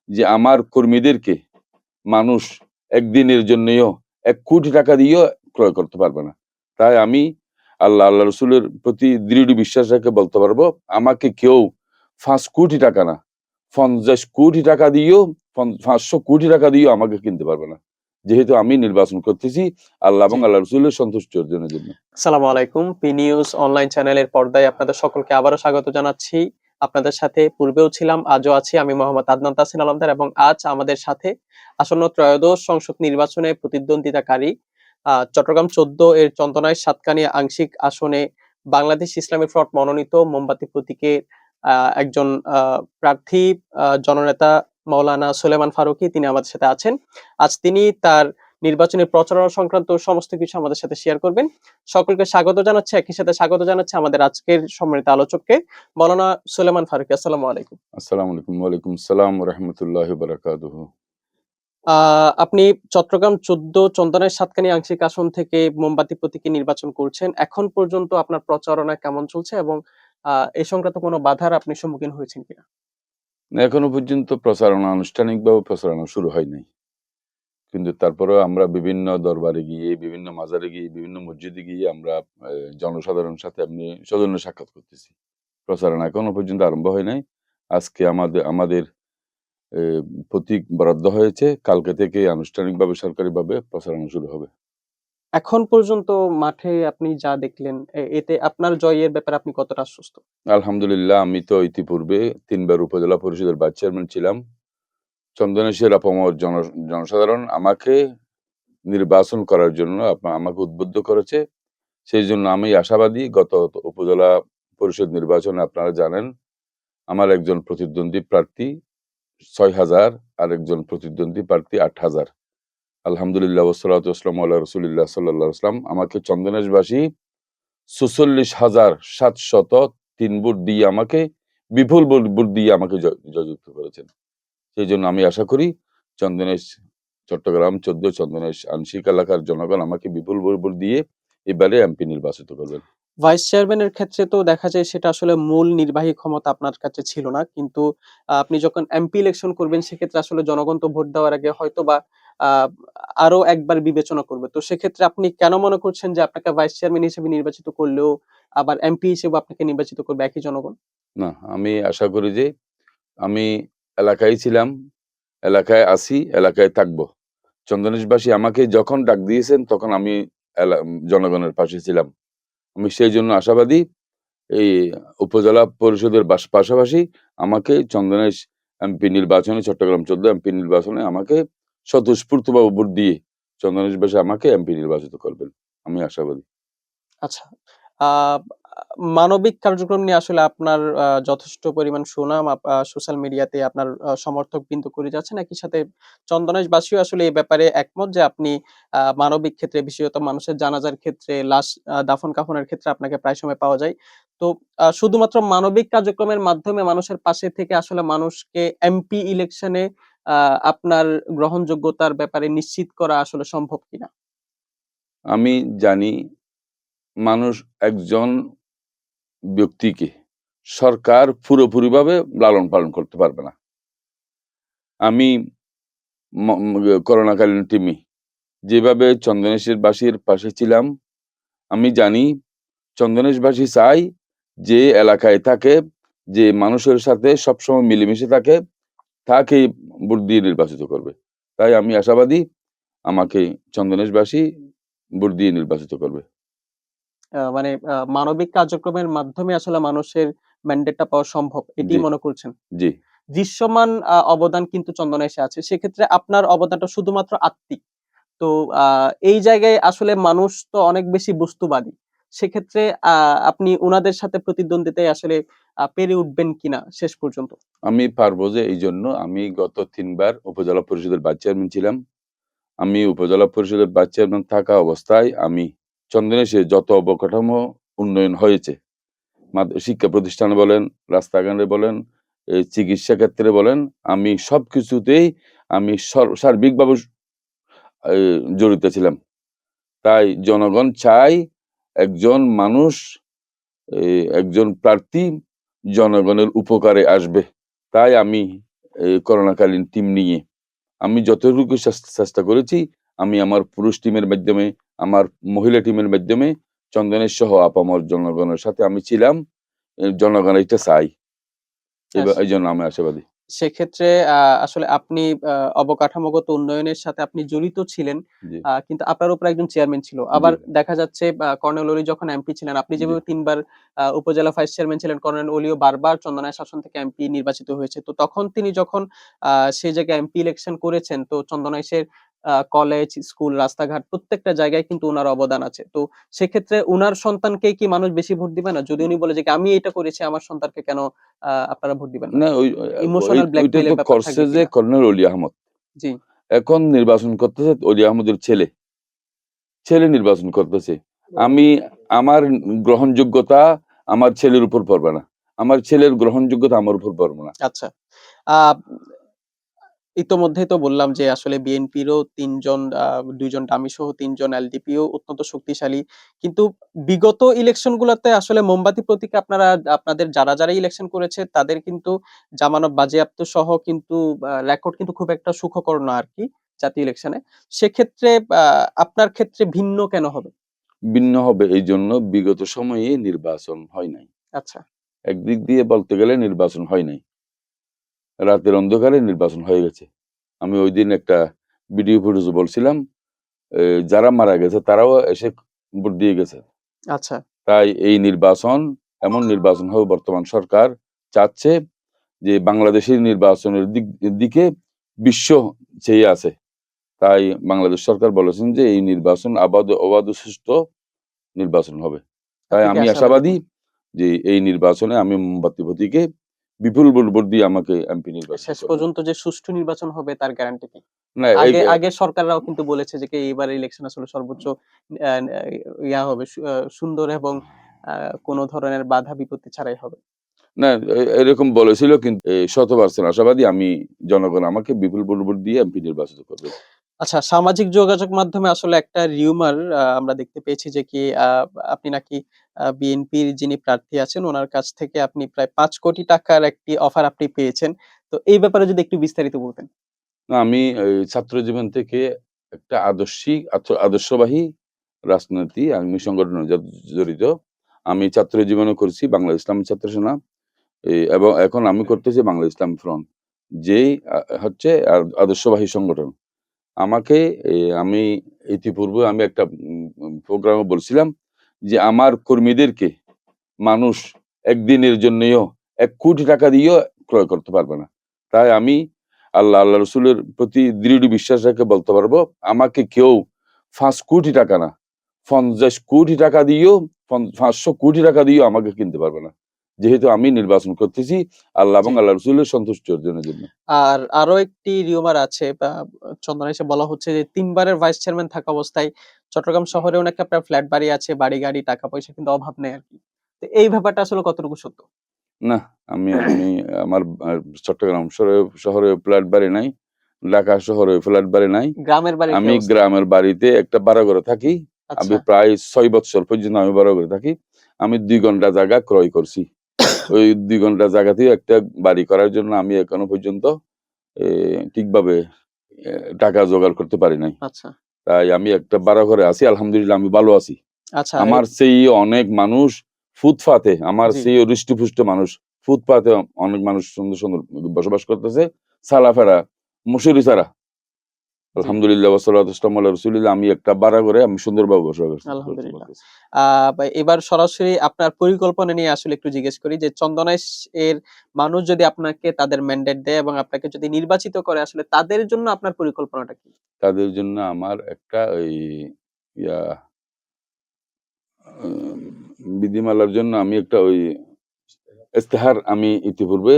যে আমার কর্মীদেরকে মানুষ একদিনের জন্যও ১,০০,০০,০০০ টাকা দিয়েও ক্রয় করতে পারবে না। তাই আমি আল্লাহ রসুলের প্রতি দৃঢ় বিশ্বাস রেখে বলতে পারবো, আমাকে কেউ ৫,০০,০০,০০০ টাকা না, ৫০,০০,০০,০০০ টাকা দিয়েও ৫০০,০০,০০০ টাকা দিয়েও আমাকে কিনতে পারবে না। যেহেতু আমি নির্বাচন করতেছি আল্লাহ এবং জি। আল্লাহ রসুলের সন্তুষ্টি অর্জনের জন্য। আসসালামু আলাইকুম। পি নিউজ অনলাইন চ্যানেলের পর্দায় আপনাদের সকলকে আবারও স্বাগত জানাচ্ছি। আপনাদের সাথে পূর্বেও ছিলাম, আজও আছি। আমি মোহাম্মদ আদনান তাসিন আলমদার এবং আজ আমাদের সাথে আসন্ন ত্রয়োদশ সংসদ নির্বাচনে প্রতিদ্বন্দ্বিতাকারী চট্টগ্রাম ১৪ এর চন্দনাইশ সাতকানিয়া আংশিক আসনে বাংলাদেশ ইসলামী ফ্রন্ট মনোনীত মোমবাতি প্রতীকের একজন প্রার্থী জননেতা মাওলানা সুলেমান ফারুকী, তিনি আমাদের সাথে আছেন। আজ তিনি তার নির্বাচনী প্রচারণা সংক্রান্ত সমস্ত কিছু আমাদের সাথে শেয়ার করবেন। সকলকে স্বাগত জানাচ্ছি। একই সাথে স্বাগত জানাচ্ছি আমাদের আজকের সম্মানিত আলোচককে, মাওলানা সুলেমান ফারুকী। আসসালামু আলাইকুম। আসসালামু আলাইকুম। ওয়ালাইকুম আসসালাম ওয়া রাহমাতুল্লাহি ওয়া বারাকাতুহু। আপনি চট্টগ্রাম ১৪ চন্দনাইশ সাতকানিয়া আংশিক আসন থেকে মোমবাতি প্রতীকে নির্বাচন করছেন। এখন পর্যন্ত আপনার প্রচারণা কেমন চলছে এবং এ সংক্রান্ত কোনো বাধার আপনি সম্মুখীন হয়েছেন কিনা? এখনো পর্যন্ত প্রচারণা আনুষ্ঠানিকভাবে প্রচারণা শুরু হয় নাই। কিন্তু তারপরেও আমরা বিভিন্ন দরবারে গিয়ে, বিভিন্ন মাজারে গিয়ে, বিভিন্ন মসজিদে গিয়ে আমরা জনসাধারণের সাথে এমনি সৌজন্য সাক্ষাৎ করতেছি। প্রচারণা এখনো পর্যন্ত আরম্ভ হয় নাই। আজকে আমাদের এ প্রতীক বরাদ্দ হয়েছে। কালকে থেকে আনুষ্ঠানিকভাবে সরকারিভাবে প্রচারণা শুরু হবে। এখন পর্যন্ত মাঠে আপনি যা দেখলেন, এতে আপনার জয়ের ব্যাপারে আপনি কতটা আশ্বস্ত? আলহামদুলিল্লাহ, আমি তো ইতিপূর্বে ৩ বার উপজেলা পরিষদের ভাইস চেয়ারম্যান ছিলাম। চন্দনেশের আপামর জনসাধারণ আমাকে নির্বাচন করার জন্য আমাকে উদ্বুদ্ধ করেছে। সেইজন্য আমি আশাবাদী। গত উপজেলা পরিষদ নির্বাচনে আপনারা জানেন, আমার একজন প্রতিদ্বন্দ্বী প্রার্থী ৬,০০০, আরেকজন প্রতিদ্বন্দ্বী প্রার্থী ৮,০০০। আলহামদুলিল্লাহ ওয়াসসালাতু ওয়াসসালামু আলা রাসূলিল্লাহ সাল্লাল্লাহু আলাইহি ওয়াসাল্লাম আমাকে চন্দনেশবাসী ৪৬,৭০৩ ভোট দিয়ে আমাকে বিপুল ভোট দিয়ে আমাকে জয়যুক্ত করেছেন। সেইজন্য আমি আশা করি চন্দনেশ চট্টগ্রাম ১৪ চন্দনেশ আংশিক এলাকার জনগণ আমাকে বিপুল ভোট দিয়ে এবারে এমপি নির্বাচিত করবেন। ভাইস চেয়ারম্যানের ক্ষেত্রে তো দেখা যায় সেটা আসলে মূল নির্বাহী ক্ষমতা আপনার কাছে ছিল না। কিন্তু আপনি যখন এমপি ইলেকশন করবেন সেক্ষেত্রে আসলে জনগণ তো ভোট দেওয়ার আগে হয়তোবা আ আরো একবার বিবেচনা করবে। তো সেক্ষেত্রে আপনি কেন মনে করছেন যে আপনাকে ভাইস চেয়ারম্যান হিসেবে নির্বাচিত করলেও আবার এমপি হিসেবে আপনাকে নির্বাচিত করবে একই জনগণ? না, আমি আশা করি যে আমি এলাকায় ছিলাম, এলাকায় আছি, এলাকায় থাকবো। চন্দনেশবাসী আমাকে যখন ডাক দিয়েছেন তখন আমি জনগণের পাশে ছিলাম। আমি সেইজন্য আশাবাদী। এই উপজেলা পরিষদের পাশাপাশি আমাকে চন্দনেশ এমপি নির্বাচনে, চট্টগ্রাম ১৪ এমপি নির্বাচনে আমাকে স্বতঃস্ফূর্তভাবে ভোট দিয়ে চন্দনেশবাসী আমাকে এমপি নির্বাচিত করবেন। আমি আশাবাদী। আচ্ছা। আ মানবিক কার্যক্রম নিয়ে আসলে আপনার যথেষ্ট পরিমাণ সুনাম সোশ্যাল মিডিয়াতে আপনার সমর্থকবৃন্দ করে যাচ্ছেন। একই সাথে চন্দনাইশবাসীও আসলে এই ব্যাপারে একমত যে আপনি মানবিক ক্ষেত্রে, বিশেষত মানুষের জানাজার ক্ষেত্রে, লাশ দাফন-কাফনের ক্ষেত্রে আপনাকে প্রায় সময় পাওয়া যায়। তো শুধুমাত্র মানবিক কার্যক্রমের মাধ্যমে মানুষের পাশে থেকে আসলে মানুষকে এমপি ইলেকশনে আ আপনার গ্রহণযোগ্যতার ব্যাপারে নিশ্চিত করা আসলে সম্ভব কিনা? আমি জানি মানুষ একজন ব্যক্তিকে সরকার পুরোপুরিভাবে লালন-পালন করতে পারবে না। আমি ম ম করোনাকালীন টিমে যেভাবে চন্দনেশের পাশে ছিলাম, আমি জানি চন্দনেশবাসী চায় যে এলাকায় থাকে, যে মানুষের সাথে সবসময় মিলেমিশে থাকে, তাকেই ভোট দিয়ে নির্বাচিত করবে। তাই আমি আশাবাদী আমাকে চন্দনেশবাসী ভোট দিয়ে নির্বাচিত করবে। মানে মানবিক কার্যক্রমের মাধ্যমে আসলে মানুষের ম্যান্ডেটটা পাওয়া সম্ভব। জি, এটিই মনে করছেন। জি। দৃশ্যমান অবদান কিন্তু চন্দনা এসে আছে। সেক্ষেত্রে আপনার অবদানটা শুধুমাত্র আত্মিক। তো আ এই জায়গায় আসলে মানুষ তো অনেক বেশি বস্তুবাদী। সেক্ষেত্রে আ আপনি উনাদের সাথে প্রতিদ্বন্দ্বিতায় আসলে পেরে উঠবেন কিনা শেষ পর্যন্ত? আমি পারবো যে এইজন্য আমি গত ৩ বার উপজেলা পরিষদের ভাইস চেয়ারম্যান ছিলাম। আমি উপজেলা পরিষদের ভাইস চেয়ারম্যান থাকা অবস্থায় আমি চন্দনেশে যত অবকাঠামো উন্নয়ন হয়েছে, শিক্ষা প্রতিষ্ঠানে বলেন, রাস্তাঘাটে বলেন, এই চিকিৎসা ক্ষেত্রে বলেন, আমি সবকিছুতেই আমি সার্বিকভাবে এই জড়িত ছিলাম। তাই জনগণ চায় একজন মানুষ, একজন প্রার্থী জনগণের উপকারে আসবে। তাই আমি এই করোনাকালীন টিম নিয়ে আমি যতটুকু চেষ্টা করেছি, আমি আমার পুরুষ টিমের মাধ্যমে, আমার মহিলা টিমের মাধ্যমে চন্দনের সহ আপামর জনগণের সাথে আমি ছিলাম। জনগণ এটা চায়। আস এইজন্য আমি আশাবাদী। সেক্ষেত্রে আসলে আপনি অবকাঠামোগত উন্নয়নের সাথে আপনি জড়িত ছিলেন। জি, কিন্তু আপনার উপরে একজন চেয়ারম্যান ছিল। জি, আবার দেখা যাচ্ছে কর্নেল অলি যখন এমপি ছিলেন, আপনি জি। যেভাবে ৩ বার উপজেলা ভাইস চেয়ারম্যান ছিলেন, কর্নেল অলিও বারবার চন্দনাইশ শাসন থেকে এমপি নির্বাচিত হয়েছে। তো তখন তিনি যখন সেই জায়গায় এমপি ইলেকশন করেছেন, তো চন্দনাইশের কলেজ, স্কুল, রাস্তাঘাট প্রত্যেকটা জায়গায় কিন্তু উনার অবদান আছে। তো সেক্ষেত্রে উনার সন্তানকেই কি মানুষ বেশি ভোট দিবে না? যদি উনি বলে যে, "আমি এটা করেছি, আমার সন্তানকে কেন আপনারা ভোট দিবেন না?" না ইমোশনাল ওইটা ব্ল্যাকমেইল তো এর ব্যাপার করছে থাকবে যে কিনা? কর্নেল অলি আহমদ। জি, এখন নির্বাচন করতেছে অলি আহমদের ছেলে। ছেলে নির্বাচন করতেছে। আমি আমার গ্রহণযোগ্যতা আমার ছেলের উপর পড়বে না। আমার ছেলের গ্রহণযোগ্যতা আমার উপর পড়বে না। আচ্ছা। আ ইতোমধ্যেই তো বললাম যে আসলে বিএনপিরও ৩ জন ২ জন ডামি সহ ৩ জন এলডিপিও অত্যন্ত শক্তিশালী। কিন্তু বিগত ইলেকশন গুলাতে আসলে মোমবাতি প্রতীকে আপনাদের যারা ইলেকশন করেছে তাদের কিন্তু জামানত বাজেয়াপ্ত সহ কিন্তু রেকর্ড কিন্তু খুব একটা সুখকর না আরকি জাতীয় ইলেকশনে। সেক্ষেত্রে আ আপনার ক্ষেত্রে ভিন্ন কেন হবে? ভিন্ন হবে এইজন্য বিগত সময়ে নির্বাচন হয় নাই। আচ্ছা, একদিক দিয়ে বলতে গেলে নির্বাচন হয় নাই। রাতের অন্ধকারে নির্বাচন হয়ে গেছে। আমি ঐদিন একটা ভিডিও ফুটেজে বলছিলাম, এ যারা মারা গেছে তারাও এসে ভোট দিয়ে গেছে। আচ্ছা। তাই এই নির্বাচন এমন নির্বাচন হবে বর্তমান সরকার চাচ্ছে যে বাংলাদেশের নির্বাচনের দিকে বিশ্ব চেয়ে আছে। তাই বাংলাদেশ সরকার বলেছেন যে এই নির্বাচন অবাধ ও সুষ্ঠু নির্বাচন হবে। তাই আপনি কি আমি আশাবাদী আশাবাদী এখন? যে এই নির্বাচনে আমি মোমবাতি প্রতীকে বিপুল ভোট দিয়ে আমাকে এমপি নির্বাচিত শেষ করবেন। পর্যন্ত যে সুষ্ঠু নির্বাচন হবে তার গ্যারান্টি কি? না এই আগের সরকাররাও কিন্তু বলেছে যে এইবারের ইলেকশন আসলে সর্বোচ্চ আ ইয়া হবে সুন্দর এবং আ কোন ধরনের বাধা বিপত্তি ছাড়াই হবে। না এরকম বলেছিল কিন্তু ১০০% আশাবাদী আমি জনগণ আমাকে বিপুল ভোট দিয়ে এমপি নির্বাচিত করবে। আচ্ছা, সামাজিক যোগাযোগ মাধ্যমে আসলে একটা রিউমার আমরা দেখতে পেয়েছি যে আপনি নাকি বিএনপির যিনি প্রার্থী আছেন উনার কাছ থেকে আপনি প্রায় ৳৫,০০,০০,০০০ একটি অফার আপনি পেয়েছেন। তো এই ব্যাপারে যদি একটু বিস্তারিত বলতেন। না আমি ছাত্র জীবন থেকে একটা আদর্শবাহী রাজনীতি আমি সংগঠনে জড়িত। আমি ছাত্র জীবনও করেছি বাংলা ইসলামী ছাত্র সেনা। এবং এখন আমি করতেছি বাংলা ইসলাম ফ্রন্ট। যেই হচ্ছে আদর্শবাহী সংগঠন। আমাকে আমি ইতিপূর্বে আমি একটা প্রোগ্রামে বলছিলাম যে, আমার কর্মীদেরকে মানুষ একদিনের জন্যেও ৳১,০০,০০,০০০ দিয়েও ক্রয় করতে পারবে না। তাই আমি আল্লাহ রসুলের প্রতি দৃঢ় বিশ্বাস রেখে বলতে পারবো, আমাকে কেউ ৳৫,০০,০০,০০০ না, ৳৫০,০০,০০,০০০ দিয়েও ৳৫০০,০০,০০,০০০ দিয়েও আমাকে কিনতে পারবে না। যেহেতু আমি নির্বাচন করতেছি আল্লাহ এবং জি। আল্লাহ রসুলের সন্তুষ্টি অর্জনের জন্য। আর আরো একটি রিউমার আছে বা চন্দনা এসে বলা হচ্ছে যে ৩ বারের ভাইস চেয়ারম্যান থাকা অবস্থায় চট্টগ্রাম শহরেও নাকি আপনার ফ্ল্যাট বাড়ি আছে, বাড়ি-গাড়ি, টাকা-পয়সা কিন্তু অভাব নেই আরকি। তো এই ব্যাপারটা আসলে কতটুকু সত্য? না, আমি আমার চট্টগ্রাম শহরে ফ্ল্যাট বাড়ি নাই। ঢাকা শহরে ফ্ল্যাট বাড়ি নাই। গ্রামের বাড়ির কি আমি অবস্থা? গ্রামের বাড়িতে একটা ভাড়া ঘরে থাকি। আমি আচ্ছা, প্রায় ৬ বৎসর পর্যন্ত আমি ভাড়া ঘরে থাকি। আমি ২ ঘন্টা জায়গা ক্রয় করছি। ওই ২ ঘন্টা জায়গাতেই একটা বাড়ি করার জন্য আমি এখনো পর্যন্ত এ ঠিকভাবে এ টাকা জোগাড় করতে পারি নাই। আচ্ছা, তাই আমি একটা ভাড়া ঘরে আছি। আলহামদুলিল্লাহ আমি ভালো আছি। আচ্ছা আমার চেয়ে অনেক মানুষ ফুটপাতে, আমার জি, চেয়েও হৃষ্টপুষ্ট মানুষ ফুটপাতে অনেক মানুষ সুন্দর বসবাস করতেছে। সালাফেরা, মুসুরি ছাড়া। জি, আলহামদুলিল্লাহ ওয়াসসালাতু ওয়াসসালামু আলা রাসূলিল্লাহ আমি একটা ভাড়া ঘরে আমি সুন্দরভাবে বসবাস করতে আলহামদুলিল্লাহ। পারতেছি। আ বা এবার সরাসরি আপনার পরিকল্পনা নিয়ে আসলে একটু জিজ্ঞেস করি যে চন্দনাইশ এর মানুষ যদি আপনাকে তাদের ম্যান্ডেট দেয় এবং আপনাকে যদি নির্বাচিত করে আসলে তাদের জন্য আপনার পরিকল্পনাটা কি? তাদের জন্য আমার একটা ওই ইয়া উম বিধিমালার জন্য আমি একটা ওই ইস্তেহার আমি ইতিপূর্বে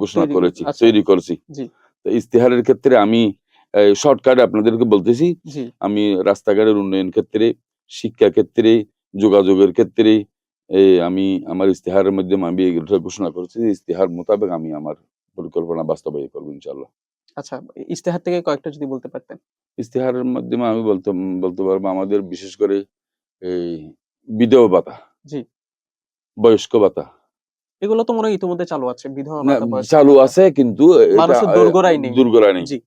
ঘোষণা করেছি, আচ্ছা, তৈরি করেছি। জি, তো ইস্তেহারের ক্ষেত্রে আমি শর্টকাটে আপনাদেরকে বলতেছি, জি। আমি রাস্তাঘাটের উন্নয়ন ক্ষেত্রে, শিক্ষা ক্ষেত্রে, যোগাযোগের ক্ষেত্রে আমি আমার ইস্তেহারের মাধ্যমে আমি এগুলো ঘোষণা করেছি যে ইস্তেহার মোতাবেক আমি আমার পরিকল্পনা বাস্তবায়ন করব ইনশাআল্লাহ। আচ্ছা, ইস্তেহার থেকে কয়েকটা যদি বলতে পারতেন। ইস্তেহারের মাধ্যমে আমি বলতে পারবো আমাদের বিশেষ করে এই বিধবা ভাতা, জি, বয়স্ক ভাতা, এগুলো তো মনে হয় ইতিমধ্যে চালু আছে। বিধবা না, ভাতা, বয়স্ক চালু ভাতা। আছে কিন্তু এটা মানুষের দোরগোড়ায় নেই। দোরগোড়ায় নেই। জি,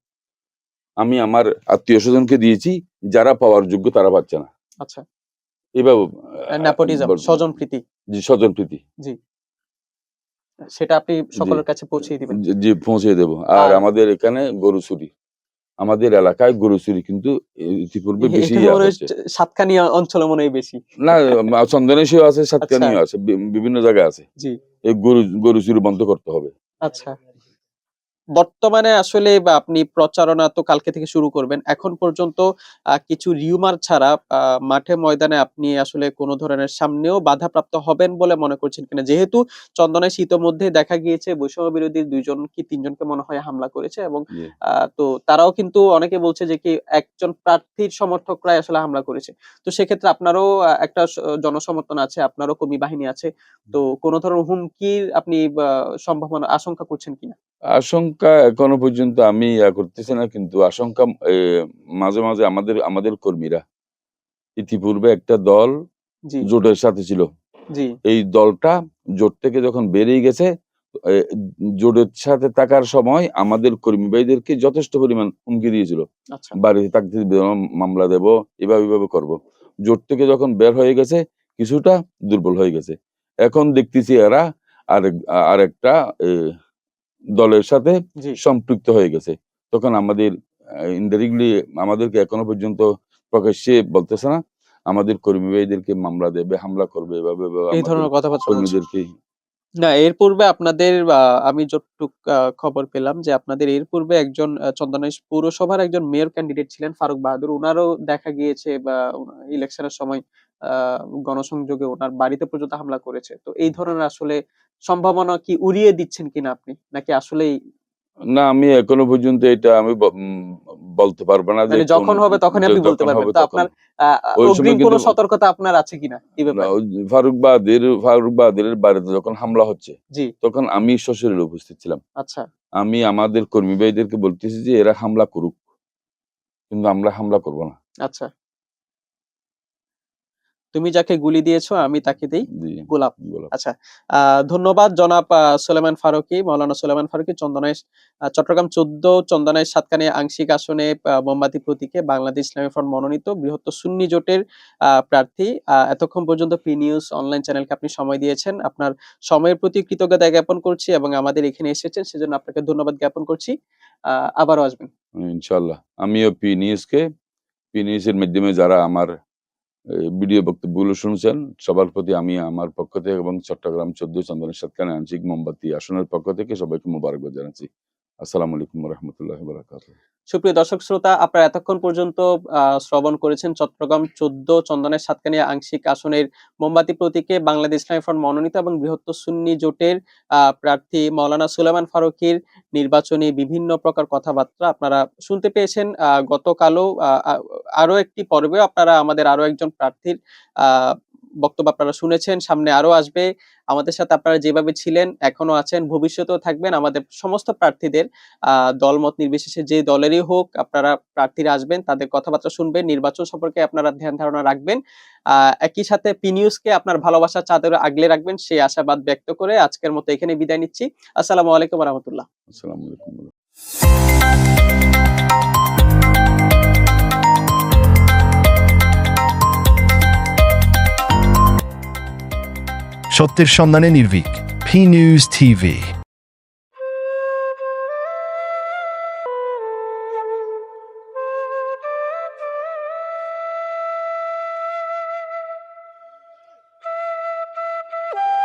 আমি আমার আত্মীয়স্বজনকে দিয়েছি, যারা পাওয়ার যোগ্য তারা পাচ্ছে না। আচ্ছা। এভাবে নেপোটিজম, বল স্বজনপ্রীতি। জি, স্বজনপ্রীতি। জি, সেটা আপনি জি, সকলের কাছে পৌঁছিয়ে দিবেন। জি পৌঁছে দেব। আর আর আমাদের এখানে গরু চুরি। আমাদের এলাকায় গরু চুরি কিন্তু ইতিপূর্বে বেশি এটা তো মনে হয় হচ্ছে। সাতকানিয়া অঞ্চলে মনে হয় বেশি। না, চন্দনেশেও আছে, আচ্ছা, সাতকানিয়াও আছে। বিভিন্ন জায়গায় আছে। জি, এই গরু চুরি বন্ধ করতে হবে। আচ্ছা। বর্তমানে আসলে বা আপনি প্রচারণা তো কালকে থেকে শুরু করবেন। এখন পর্যন্ত কিছু রিউমার ছাড়া মাঠে ময়দানে আপনি আসলে কোন ধরনের সামনেও বাধাপ্রাপ্ত হবেন বলে মনে করছেন কিনা? যেহেতু চন্দনাইশ ইতোমধ্যেই দেখা গিয়েছে বৈষম্য বিরোধী ২ জন কি ৩ জনকে মনে হয় হামলা করেছে এবং জি। তো তারাও কিন্তু অনেকে বলছে যে কি একজন প্রার্থীর সমর্থকরাই আসলে হামলা করেছে। তো সেক্ষেত্রে আপনারও একটা জনসমর্থন আছে, আপনারও কর্মী বাহিনী আছে। তো কোন ধরনের হুমকির আপনি সম্ভাবনা আশঙ্কা করছেন কিনা? আশঙ্কা এখনো পর্যন্ত আমি করতেছি না, কিন্তু আশঙ্কা মাঝে, মাঝে আমাদের কর্মীরা ইতিপূর্বে একটা দল জি, জোটের সাথে ছিল। জি। এই দলটা জোট থেকে যখন বেরিয়ে গেছে, এ জোটের সাথে থাকার সময় আমাদের কর্মী ভাইদেরকে যথেষ্ট পরিমাণ হুমকি দিয়েছিল। আচ্ছা, বাড়িতে থাকতে দিব না, মামলা দেব, এভাবে করব। জোট থেকে যখন বের হয়ে গেছে, কিছুটা দুর্বল হয়ে গেছে। এখন দেখতেছি এরা আরেকটা এ দলের সাথে জি। সম্পৃক্ত হয়ে গেছে। তখন আমাদের ইনডাইরেক্টলি আমাদেরকে এখনো পর্যন্ত প্রকাশ্যে বলতেছে না। আমাদের কর্মী ভাইদেরকে মামলা দেবে, হামলা করবে, এভাবে এই আমাদের ধরনের কথাবার্তা বলছে। কর্মীদেরকে না এর পূর্বে আপনাদের আমি যতটুক খবর পেলাম যে আপনাদের এর পূর্বে একজন চন্দনাইশ পৌরসভার একজন মেয়র ক্যান্ডিডেট ছিলেন ফারুক বাহাদুর। উনারও দেখা গিয়েছে বা ইলেকশনের সময় আ গণসংযোগে উনার বাড়িতে পর্যন্ত হামলা করেছে। তো এই ধরনের আসলে সম্ভাবনা কি উড়িয়ে দিচ্ছেন কিনা আপনি? নাকি আসলেই না, আমি এখনো পর্যন্ত এটা আমি বলতে পারব না যে মানে যখন হবে তখনই আপনি বলতে যখন পারবেন। হবে তো তখন। আপনার আ আ ওই সময় অগ্রিম কোন কিন্তু সতর্কতা আপনার আছে কিনা এই না, ব্যাপারে? ওই যে ফারুক বাহাদুরের বাড়িতে যখন হামলা হচ্ছে, জি, তখন আমি সশরীরে উপস্থিত ছিলাম। আচ্ছা, আমি আমাদের কর্মী ভাইদেরকে বলতেছি যে এরা হামলা করুক। কিন্তু আমরা হামলা করব না। আচ্ছা। তুমি যাকে গুলি দিয়েছ আমি তাকে দেই জি, গোলাপ। গোলাপ। আচ্ছা। আ ধন্যবাদ জনাব সুলেমান ফারুকী, মাওলানা সুলেমান ফারুকী চন্দনাইশ চট্টগ্রাম ১৪ চন্দনাইশ সাতকানিয়া আংশিক আসনে মোমবাতি প্রতীকে বাংলাদেশ ইসলামী ফ্রন্ট মনোনীত বৃহত্তর সুন্নি জোটের প্রার্থী। এতক্ষণ পর্যন্ত পি নিউজ অনলাইন চ্যানেলকে আপনি সময় দিয়েছেন। আপনার সময়ের প্রতি কৃতজ্ঞতা জ্ঞাপন করছি এবং আমাদের এখানে এসেছেন সেজন্য আপনাকে ধন্যবাদ জ্ঞাপন করছি। আ আবারও আসবেন। ইনশাআল্লাহ। আমিও পি নিউজ এর মাধ্যমে যারা আমার ভিডিও বক্তব্যগুলো শুনছেন, সবার প্রতি আমি আমার পক্ষ থেকে এবং চট্টগ্রাম ১৪ চন্দনের সাতকানিয়া আংশিক মোমবাতি আসনের পক্ষ থেকে সবাইকে মোবারকবাদ জানাচ্ছি। আসসালামু আলাইকুম ওয়া রাহমাতুল্লাহি ওয়া বারাকাতুহু। সুপ্রিয় দর্শক শ্রোতা, আপনারা এতক্ষণ পর্যন্ত শ্রবণ করেছেন চট্টগ্রাম ১৪ চন্দনের সাতকানিয়া আংশিক আসনের মোমবাতি প্রতীকে বাংলাদেশ ইসলামী ফ্রন্ট মনোনীত এবং বৃহত্তর সুন্নি জোটের প্রার্থী মাওলানা সুলেমান ফারুকীর নির্বাচনী বিভিন্ন প্রকার কথাবার্তা আপনারা শুনতে পেয়েছেন। গতকালও আরো একটি পর্বেও আপনারা আমাদের আরো একজন প্রার্থীর আ বক্তব্য আপনারা শুনেছেন। সামনে আরো আসবে। আমাদের সাথে আপনারা যেভাবে ছিলেন, এখনো আছেন, ভবিষ্যতেও থাকবেন। আমাদের সমস্ত প্রার্থীদের আ দলমত নির্বিশেষে যে দলেরই হোক আপনারা প্রার্থীরা আসবেন, তাদের কথাবার্তা শুনবেন, নির্বাচন সম্পর্কে আপনারা ধ্যান ধারণা রাখবেন। আ একই সাথে পি নিউজকে আপনার ভালোবাসার চাদরে আগলে রাখবেন সেই আশাবাদ ব্যক্ত করে আজকের মতো এখানে বিদায় নিচ্ছি। আসসালামু আলাইকুম ওয়া রাহমাতুল্লাহ। আসসালামু আলাইকুম। সত্যের সন্ধানে নির্ভীক, পি নিউজ টিভি।